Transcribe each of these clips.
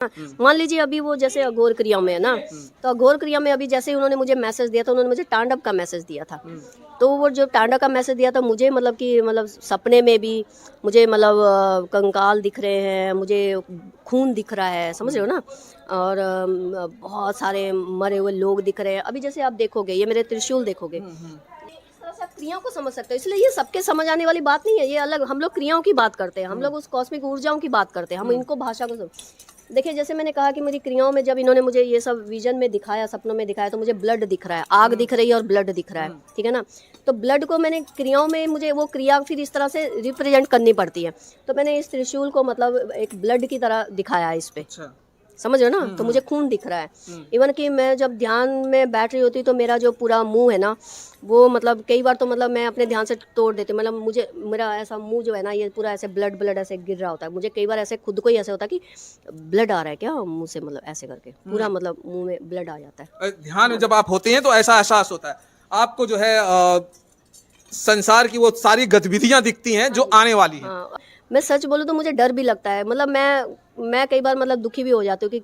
मान लीजिए अभी वो जैसे अघोर क्रिया में है ना, तो अघोर क्रिया में अभी जैसे उन्होंने मुझे मैसेज दिया था, उन्होंने मुझे तांडव का मैसेज दिया था। तो वो जो तांडव का मैसेज दिया था मुझे, मतलब कि मतलब सपने में भी मुझे मतलब कंकाल दिख रहे हैं, मुझे खून दिख रहा है, समझ रहे हो ना। और बहुत सारे मरे हुए लोग दिख रहे हैं। अभी जैसे आप देखोगे, ये मेरे त्रिशूल देखोगे, इस तरह से आप क्रियाओं को समझ सकते हो। इसलिए ये सबके समझ आने वाली बात नहीं है, ये अलग हम लोग क्रियाओं की बात करते हैं, हम लोग उस कॉस्मिक ऊर्जाओं की बात करते हैं, हम इनको भाषा को देखिए। जैसे मैंने कहा कि मेरी क्रियाओं में जब इन्होंने मुझे ये सब विजन में दिखाया, सपनों में दिखाया, तो मुझे ब्लड दिख रहा है, आग दिख रही है और ब्लड दिख रहा है, ठीक है ना। तो ब्लड को मैंने क्रियाओं में, मुझे वो क्रिया फिर इस तरह से रिप्रेजेंट करनी पड़ती है। तो मैंने इस त्रिशूल को मतलब एक ब्लड की तरह दिखाया इस पे, समझ रहे हो ना। तो मुझे खून दिख रहा है। इवन कि मैं जब ध्यान में बैठ रही होती तो मेरा जो पूरा मुंह है ना, वो मतलब कई बार तो मतलब मैं अपने ध्यान से तोड़ देती हूँ। मतलब मुझे मेरा ऐसा मुंह जो है ना, ये पूरा ऐसे ब्लड ब्लड ऐसे गिर रहा होता है। मुझे कई बार ऐसे खुद को ही ऐसे होता है कि ब्लड आ रहा है क्या मुंह से, मतलब ऐसे करके पूरा मतलब मुंह में ब्लड आ जाता है। ध्यान में जब आप होते हैं तो ऐसा एहसास होता है आपको, जो है संसार की वो सारी गतिविधियां दिखती हैं जो आने वाली हैं। हाँ, मैं सच बोलूँ तो मुझे डर भी लगता है। मतलब मैं कई बार मतलब दुखी भी हो जाती हूँ कि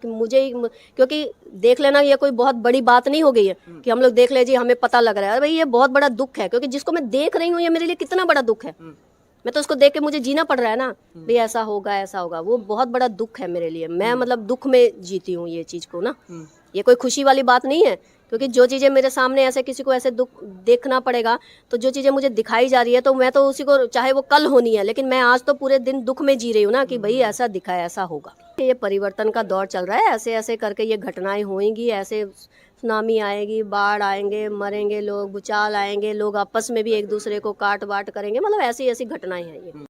क्योंकि देख लेना ये कोई बहुत बड़ी बात नहीं हो गई है कि हम लोग देख ले जी, हमें पता लग रहा है। अरे भाई, ये बहुत बड़ा दुख है, क्योंकि जिसको मैं देख रही हूँ ये मेरे लिए कितना बड़ा दुख है। मैं तो उसको देख के मुझे जीना पड़ रहा है ना, भाई ऐसा होगा ऐसा होगा, वो बहुत बड़ा दुख है मेरे लिए। मैं मतलब दुख में जीती हूँ ये चीज को ना। ये कोई खुशी वाली बात नहीं है, क्योंकि जो चीजें मेरे सामने ऐसे किसी को ऐसे दुख देखना पड़ेगा, तो जो चीजें मुझे दिखाई जा रही है तो मैं तो उसी को, चाहे वो कल होनी है, लेकिन मैं आज तो पूरे दिन दुख में जी रही हूँ ना कि भाई ऐसा दिखा है, ऐसा होगा। ये परिवर्तन का दौर चल रहा है, ऐसे ऐसे करके ये घटनाएं होंगी। ऐसे सुनामी आएगी, बाढ़ आएंगे, मरेंगे लोग, भूचाल आएंगे, लोग आपस में भी एक दूसरे को काट बाट करेंगे, मतलब ऐसी ऐसी घटनाएं हैं ये।